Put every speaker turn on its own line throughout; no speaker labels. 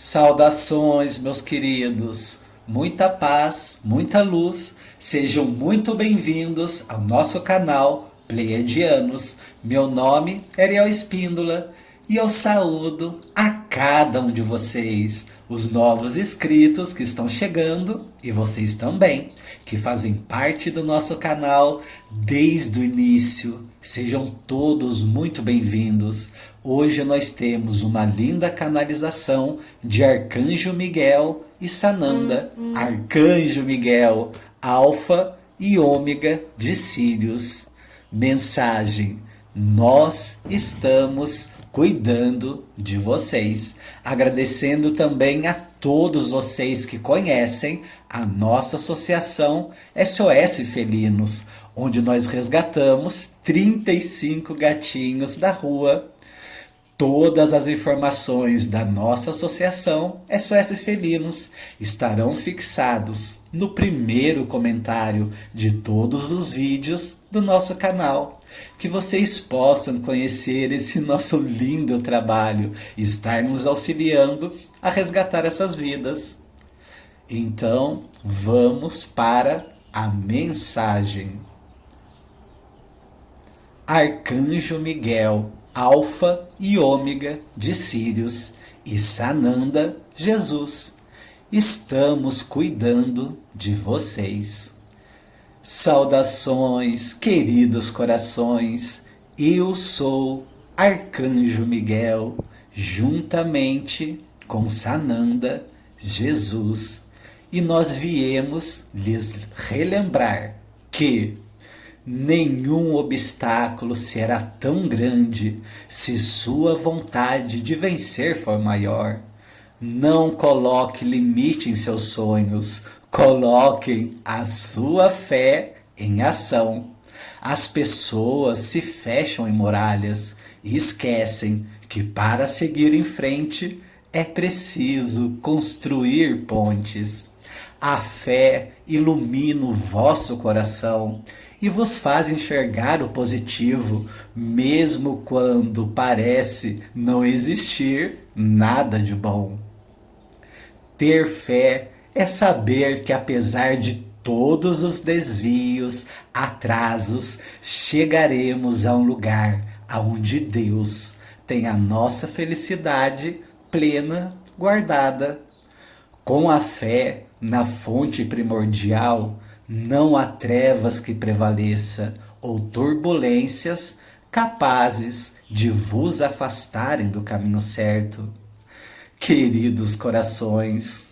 Saudações, meus queridos. Muita paz, muita luz. Sejam muito bem-vindos ao nosso canal Pleiadianos. Meu nome é Ariel Espíndola e eu saúdo a cada um de vocês, os novos inscritos que estão chegando e vocês também, que fazem parte do nosso canal desde o início. Sejam todos muito bem-vindos. Hoje nós temos uma linda canalização de Arcanjo Miguel e Sananda. Arcanjo Miguel, Alfa e Ômega de Sírios. Mensagem: nós estamos cuidando de vocês. Agradecendo também a todos vocês que conhecem a nossa associação SOS Felinos, onde nós resgatamos 35 gatinhos da rua. Todas as informações da nossa associação SOS Felinos estarão fixados no primeiro comentário de todos os vídeos do nosso canal. Que vocês possam conhecer esse nosso lindo trabalho e estar nos auxiliando a resgatar essas vidas. Então, vamos para a mensagem. Arcanjo Miguel, Alfa e Ômega de Sírios e Sananda, Jesus, estamos cuidando de vocês. Saudações, queridos corações, eu sou Arcanjo Miguel, juntamente com Sananda, Jesus, e nós viemos lhes relembrar que nenhum obstáculo será tão grande se sua vontade de vencer for maior. Não coloque limite em seus sonhos, coloquem a sua fé em ação. As pessoas se fecham em muralhas e esquecem que para seguir em frente é preciso construir pontes. A fé ilumina o vosso coração e vos faz enxergar o positivo, mesmo quando parece não existir nada de bom. Ter fé é saber que, apesar de todos os desvios, atrasos, chegaremos a um lugar onde Deus tem a nossa felicidade plena guardada. Com a fé na fonte primordial, não há trevas que prevaleça ou turbulências capazes de vos afastarem do caminho certo. Queridos corações,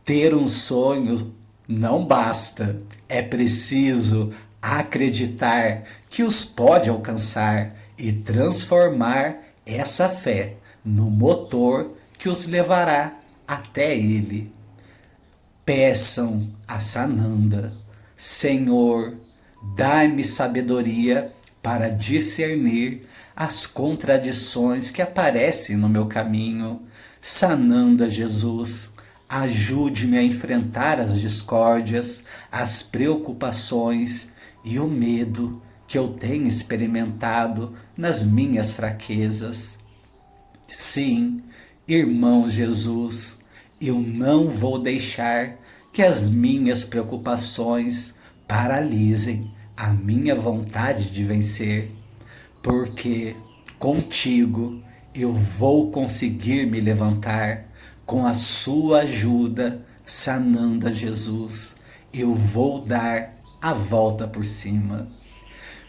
ter um sonho não basta. É preciso acreditar que os pode alcançar e transformar essa fé no motor que os levará até ele. Peçam a Sananda: Senhor, dai-me sabedoria para discernir as contradições que aparecem no meu caminho. Sananda, Jesus, ajude-me a enfrentar as discórdias, as preocupações e o medo que eu tenho experimentado nas minhas fraquezas. Sim, irmão Jesus, eu não vou deixar que as minhas preocupações paralisem a minha vontade de vencer, porque contigo eu vou conseguir me levantar. Com a sua ajuda, Sananda, Jesus, eu vou dar a volta por cima.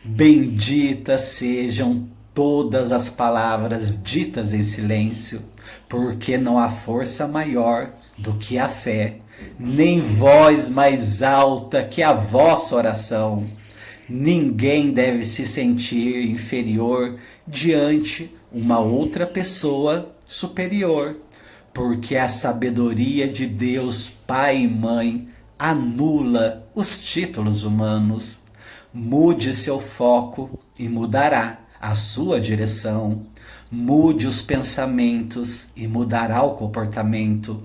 Benditas sejam todas as palavras ditas em silêncio, porque não há força maior do que a fé, nem voz mais alta que a vossa oração. Ninguém deve se sentir inferior diante uma outra pessoa superior, porque a sabedoria de Deus Pai e Mãe anula os títulos humanos. Mude seu foco e mudará a sua direção. Mude os pensamentos e mudará o comportamento.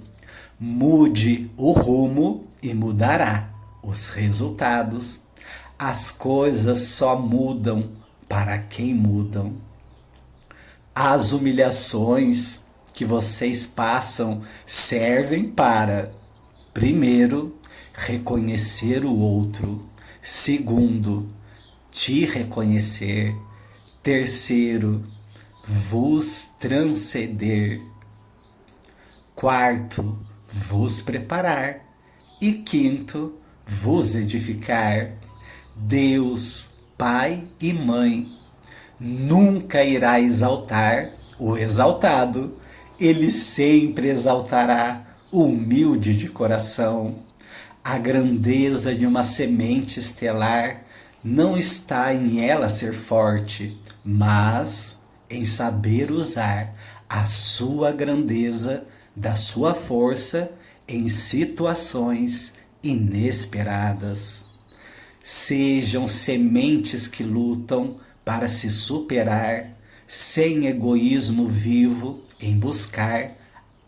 Mude o rumo e mudará os resultados. As coisas só mudam para quem mudam. As humilhações que vocês passam servem para, primeiro, reconhecer o outro. Segundo, te reconhecer. Terceiro, vos transcender. Quarto, vos preparar. E quinto, vos edificar. Deus, Pai e Mãe, nunca irá exaltar o exaltado. Ele sempre exaltará o humilde de coração. A grandeza de uma semente estelar não está em ela ser forte, mas em saber usar a sua grandeza da sua força em situações inesperadas. Sejam sementes que lutam para se superar, sem egoísmo vivo em buscar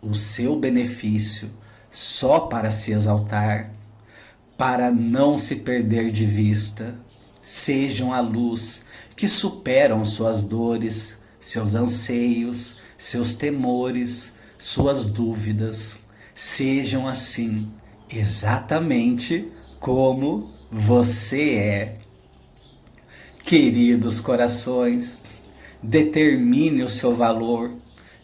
o seu benefício só para se exaltar, para não se perder de vista. Sejam a luz que superam suas dores, seus anseios, seus temores, suas dúvidas. Sejam assim, exatamente como você é. Queridos corações, determine o seu valor.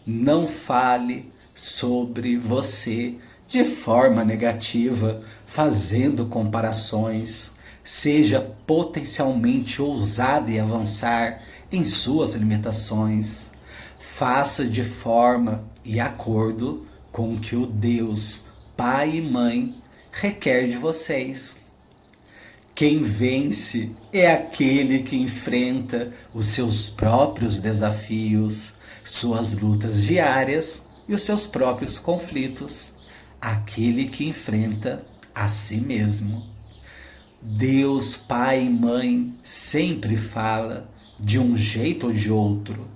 Não fale sobre você de forma negativa, fazendo comparações. Seja potencialmente ousado e avançar em suas limitações. Faça de forma e acordo com o que o Deus, Pai e Mãe requer de vocês. Quem vence é aquele que enfrenta os seus próprios desafios, suas lutas diárias e os seus próprios conflitos. Aquele que enfrenta a si mesmo. Deus, Pai e Mãe sempre fala de um jeito ou de outro.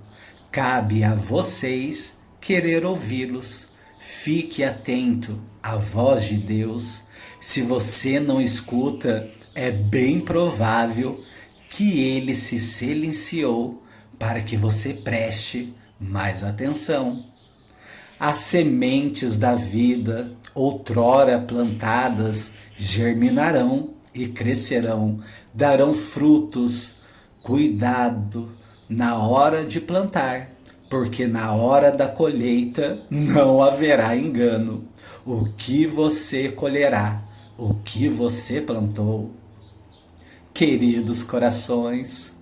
Cabe a vocês querer ouvi-los. Fique atento à voz de Deus. Se você não escuta, é bem provável que ele se silenciou para que você preste mais atenção. As sementes da vida, outrora plantadas, germinarão e crescerão, darão frutos. Cuidado na hora de plantar, porque na hora da colheita não haverá engano. O que você colherá, o que você plantou. Queridos corações,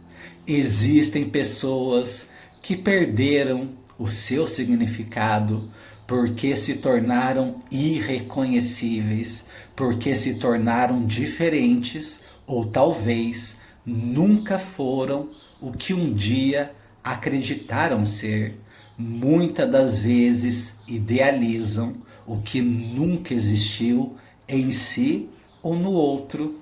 existem pessoas que perderam o seu significado porque se tornaram irreconhecíveis, porque se tornaram diferentes ou talvez nunca foram o que um dia acreditaram ser. Muitas das vezes idealizam o que nunca existiu em si ou no outro.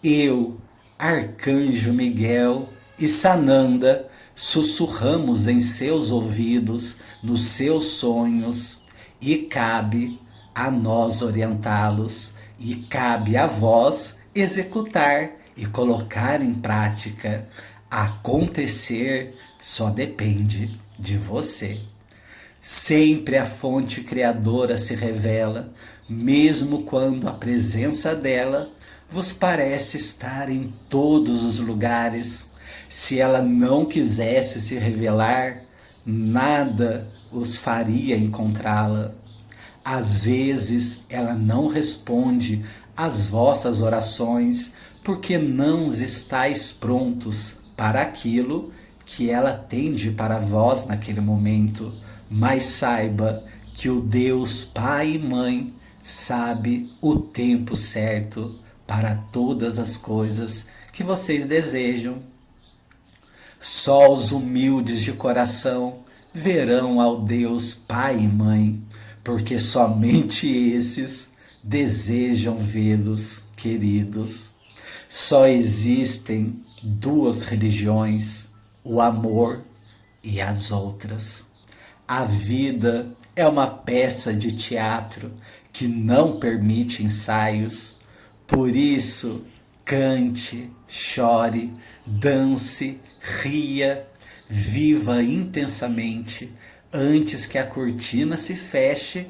Eu, Arcanjo Miguel e Sananda, sussurramos em seus ouvidos, nos seus sonhos, e cabe a nós orientá-los, e cabe a vós executar e colocar em prática. Acontecer só depende de você. Sempre a fonte criadora se revela, mesmo quando a presença dela vos parece estar em todos os lugares. Se ela não quisesse se revelar, nada os faria encontrá-la. Às vezes ela não responde às vossas orações, porque não estáis prontos para aquilo que ela tende para vós naquele momento. Mas saiba que o Deus Pai e Mãe sabe o tempo certo para todas as coisas que vocês desejam. Só os humildes de coração verão ao Deus Pai e Mãe, porque somente esses desejam vê-los, queridos. Só existem duas religiões, o amor e as outras. A vida é uma peça de teatro que não permite ensaios. Por isso, cante, chore, dance, ria, viva intensamente, antes que a cortina se feche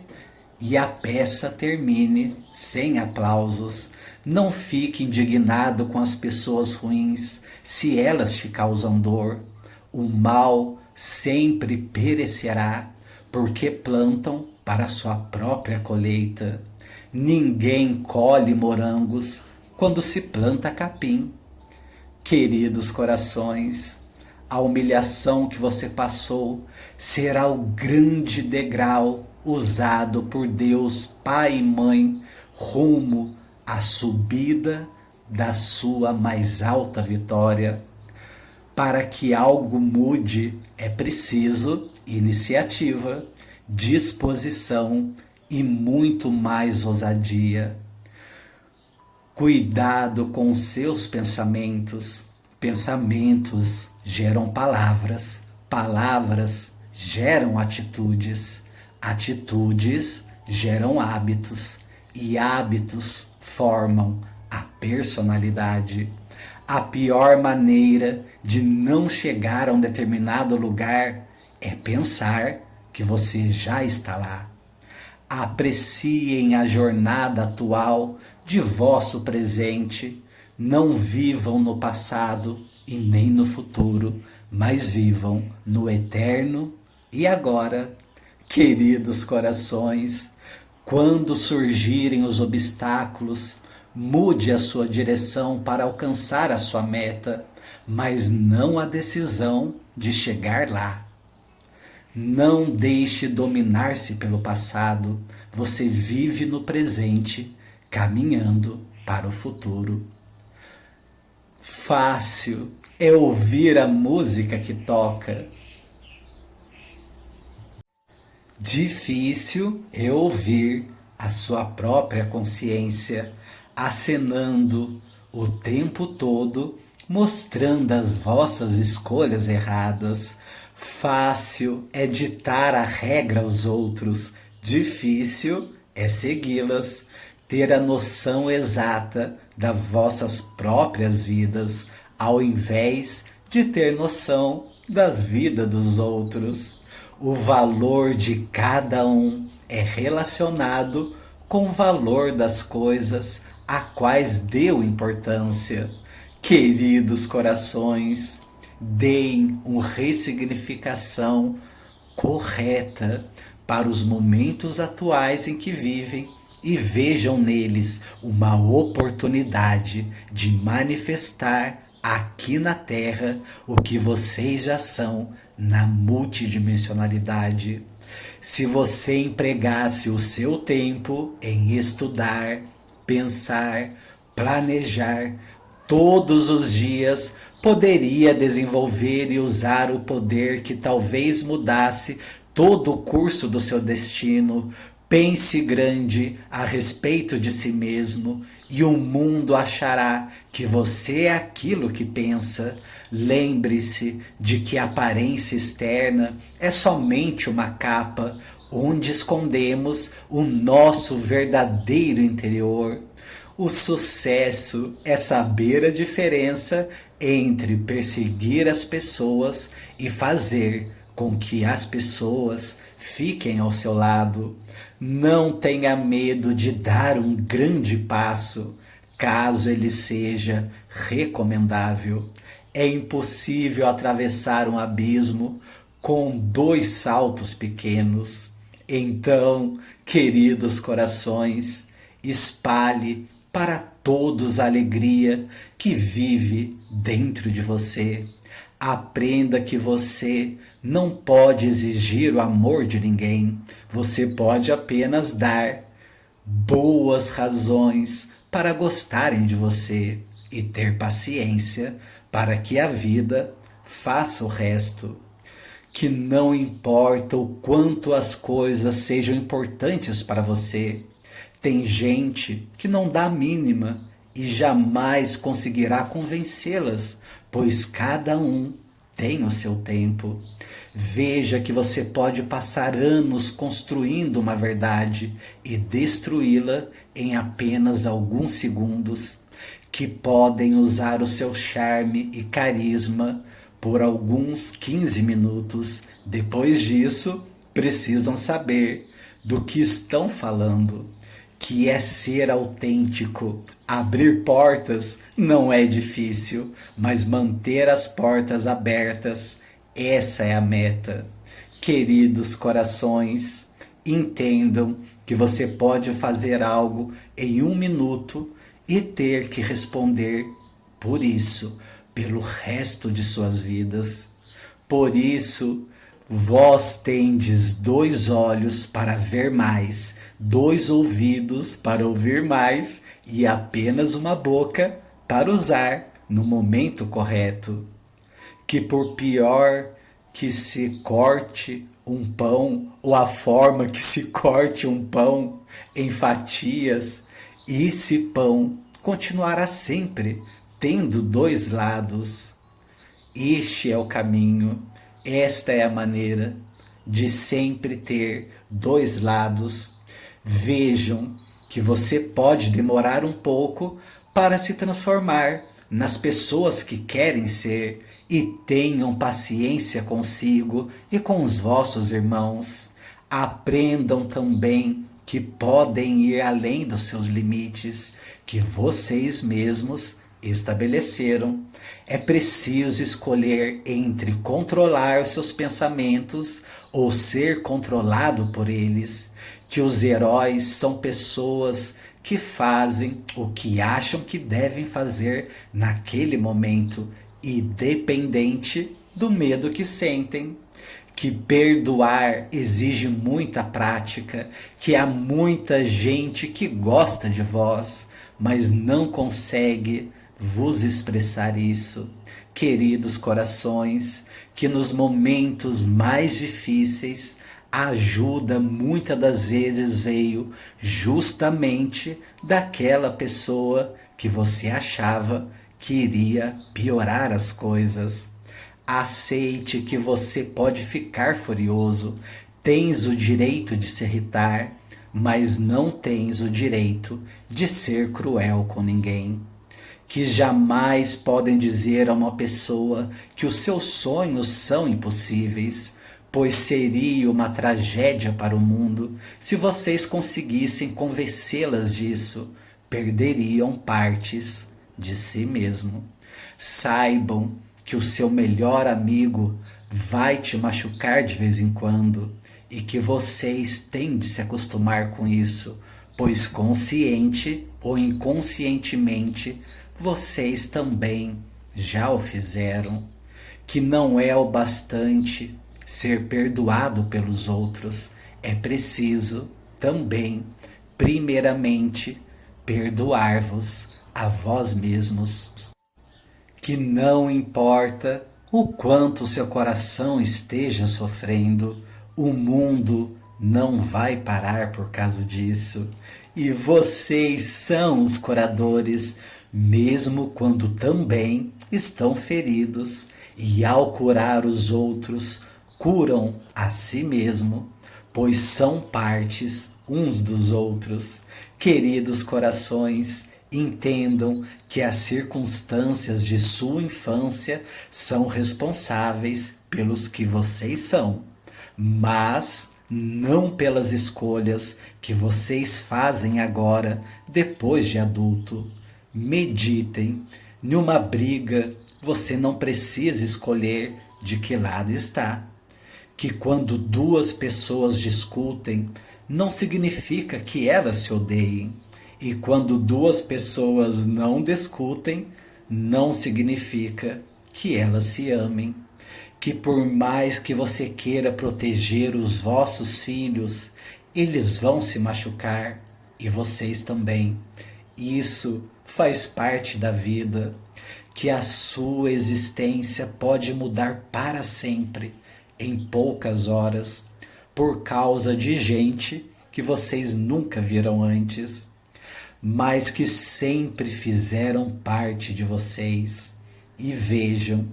e a peça termine sem aplausos. Não fique indignado com as pessoas ruins, se elas te causam dor. O mal sempre perecerá, porque plantam para sua própria colheita. Ninguém colhe morangos quando se planta capim. Queridos corações, a humilhação que você passou será o grande degrau usado por Deus Pai e Mãe rumo à subida da sua mais alta vitória. Para que algo mude, é preciso iniciativa, disposição e muito mais ousadia. Cuidado com os seus pensamentos. Pensamentos geram palavras, palavras geram atitudes, atitudes geram hábitos e hábitos formam a personalidade. A pior maneira de não chegar a um determinado lugar é pensar que você já está lá. Apreciem a jornada atual de vosso presente. Não vivam no passado e nem no futuro, mas vivam no eterno e agora. Queridos corações, quando surgirem os obstáculos, mude a sua direção para alcançar a sua meta, mas não a decisão de chegar lá. Não deixe dominar-se pelo passado. Você vive no presente, caminhando para o futuro. Fácil é ouvir a música que toca. Difícil é ouvir a sua própria consciência acenando o tempo todo, mostrando as vossas escolhas erradas. Fácil é ditar a regra aos outros, difícil é segui-las, ter a noção exata das vossas próprias vidas, ao invés de ter noção das vidas dos outros. O valor de cada um é relacionado com o valor das coisas a quais deu importância. Queridos corações, deem uma ressignificação correta para os momentos atuais em que vivem e vejam neles uma oportunidade de manifestar aqui na Terra o que vocês já são na multidimensionalidade. Se você empregasse o seu tempo em estudar, pensar, planejar todos os dias, poderia desenvolver e usar o poder que talvez mudasse todo o curso do seu destino. Pense grande a respeito de si mesmo e o mundo achará que você é aquilo que pensa. Lembre-se de que a aparência externa é somente uma capa onde escondemos o nosso verdadeiro interior. O sucesso é saber a diferença entre perseguir as pessoas e fazer com que as pessoas fiquem ao seu lado. Não tenha medo de dar um grande passo, caso ele seja recomendável. É impossível atravessar um abismo com 2 saltos pequenos. Então, queridos corações, espalhe para todos a alegria que vive dentro de você. Aprenda que você não pode exigir o amor de ninguém. Você pode apenas dar boas razões para gostarem de você e ter paciência para que a vida faça o resto. Que não importa o quanto as coisas sejam importantes para você, tem gente que não dá a mínima e jamais conseguirá convencê-las, pois cada um tem o seu tempo. Veja que você pode passar anos construindo uma verdade e destruí-la em apenas alguns segundos, que podem usar o seu charme e carisma por alguns 15 minutos. Depois disso, precisam saber do que estão falando, que é ser autêntico. Abrir portas não é difícil, mas manter as portas abertas, essa é a meta. Queridos corações, entendam que você pode fazer algo em 1 minuto e ter que responder por isso, pelo resto de suas vidas. Por isso, vós tendes 2 olhos para ver mais, 2 ouvidos para ouvir mais e apenas uma boca para usar no momento correto. Que por pior que se corte um pão, ou a forma que se corte um pão em fatias, esse pão continuará sempre tendo 2 lados. Este é o caminho, esta é a maneira de sempre ter 2 lados. Vejam que você pode demorar um pouco para se transformar nas pessoas que querem ser, e tenham paciência consigo e com os vossos irmãos. Aprendam também que podem ir além dos seus limites, que vocês mesmos estabeleceram. É preciso escolher entre controlar os seus pensamentos ou ser controlado por eles. Que os heróis são pessoas que fazem o que acham que devem fazer naquele momento, independente do medo que sentem. Que perdoar exige muita prática, que há muita gente que gosta de vós, mas não consegue vos expressar isso. Queridos corações, que nos momentos mais difíceis a ajuda muitas das vezes veio justamente daquela pessoa que você achava que iria piorar as coisas. Aceite que você pode ficar furioso, tens o direito de se irritar, mas não tens o direito de ser cruel com ninguém. Que jamais podem dizer a uma pessoa que os seus sonhos são impossíveis, pois seria uma tragédia para o mundo se vocês conseguissem convencê-las disso. Perderiam partes de si mesmo. Saibam que o seu melhor amigo vai te machucar de vez em quando e que vocês têm de se acostumar com isso, pois consciente ou inconscientemente vocês também já o fizeram. Que não é o bastante ser perdoado pelos outros, é preciso também, primeiramente, perdoar-vos a vós mesmos. Que não importa o quanto seu coração esteja sofrendo, o mundo não vai parar por causa disso. E vocês são os curadores, mesmo quando também estão feridos. E ao curar os outros, curam a si mesmo, pois são partes uns dos outros. Queridos corações, entendam que as circunstâncias de sua infância são responsáveis pelos que vocês são, mas não pelas escolhas que vocês fazem agora, depois de adulto. Meditem. Numa briga, você não precisa escolher de que lado está. Que quando 2 pessoas discutem, não significa que elas se odeiem. E quando 2 pessoas não discutem, não significa que elas se amem. Que por mais que você queira proteger os vossos filhos, eles vão se machucar e vocês também. Isso faz parte da vida. Que a sua existência pode mudar para sempre, em poucas horas, por causa de gente que vocês nunca viram antes, mas que sempre fizeram parte de vocês. E vejam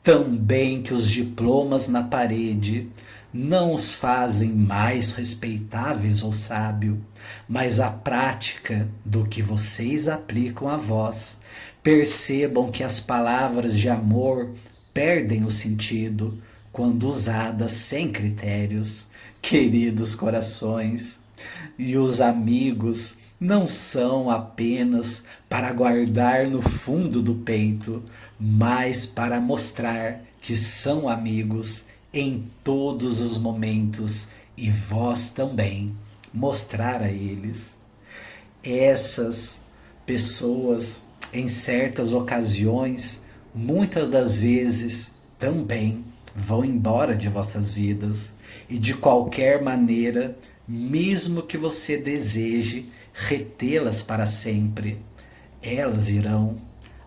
também que os diplomas na parede não os fazem mais respeitáveis ou sábios, mas a prática do que vocês aplicam a vós. Percebam que as palavras de amor perdem o sentido quando usadas sem critérios. Queridos corações, e os amigos não são apenas para guardar no fundo do peito, mas para mostrar que são amigos em todos os momentos e vós também mostrar a eles. Essas pessoas, em certas ocasiões, muitas das vezes também vão embora de vossas vidas e de qualquer maneira, mesmo que você deseje retê-las para sempre, elas irão.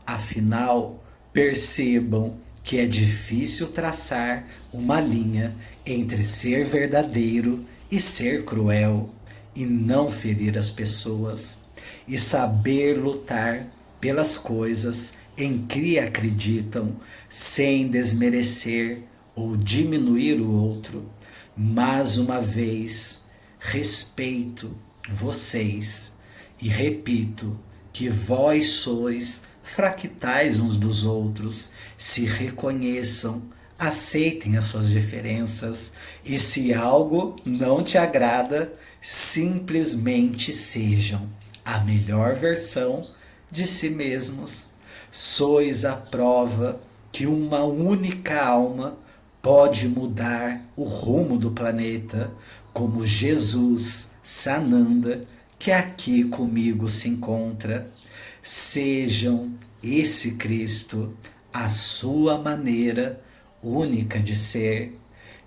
Afinal, percebam que é difícil traçar uma linha entre ser verdadeiro e ser cruel, e não ferir as pessoas, e saber lutar pelas coisas em que acreditam, sem desmerecer ou diminuir o outro. Mais uma vez, respeito vocês e repito que vós sois fractais uns dos outros. Se reconheçam, aceitem as suas diferenças e se algo não te agrada, simplesmente sejam a melhor versão de si mesmos. Sois a prova que uma única alma pode mudar o rumo do planeta, como Jesus Sananda, que aqui comigo se encontra. Sejam esse Cristo, a sua maneira única de ser,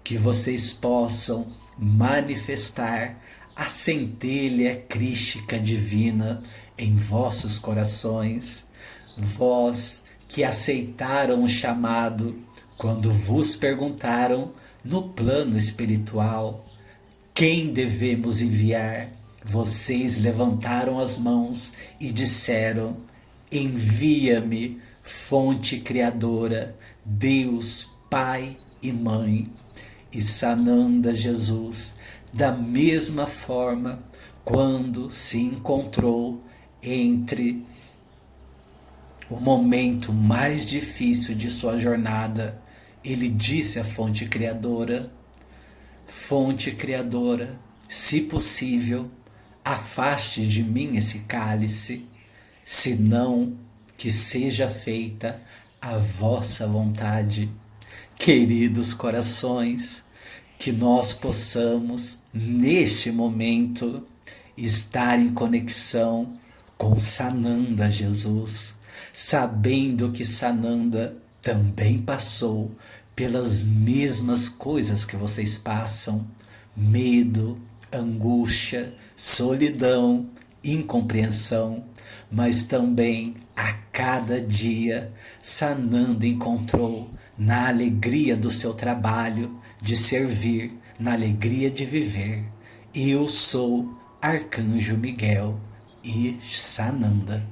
que vocês possam manifestar a centelha crística divina em vossos corações. Vós que aceitaram o chamado quando vos perguntaram no plano espiritual quem devemos enviar, vocês levantaram as mãos e disseram: envia-me, fonte criadora, Deus, Pai e Mãe. E Sananda Jesus, da mesma forma, quando se encontrou entre o momento mais difícil de sua jornada, ele disse à fonte criadora: fonte criadora, se possível, afaste de mim esse cálice, senão que seja feita a vossa vontade. Queridos corações, que nós possamos, neste momento, estar em conexão com Sananda Jesus, sabendo que Sananda também passou pelas mesmas coisas que vocês passam: medo, angústia, solidão, incompreensão, mas também a cada dia Sananda encontrou na alegria do seu trabalho, de servir, na alegria de viver. Eu sou Arcanjo Miguel e Sananda.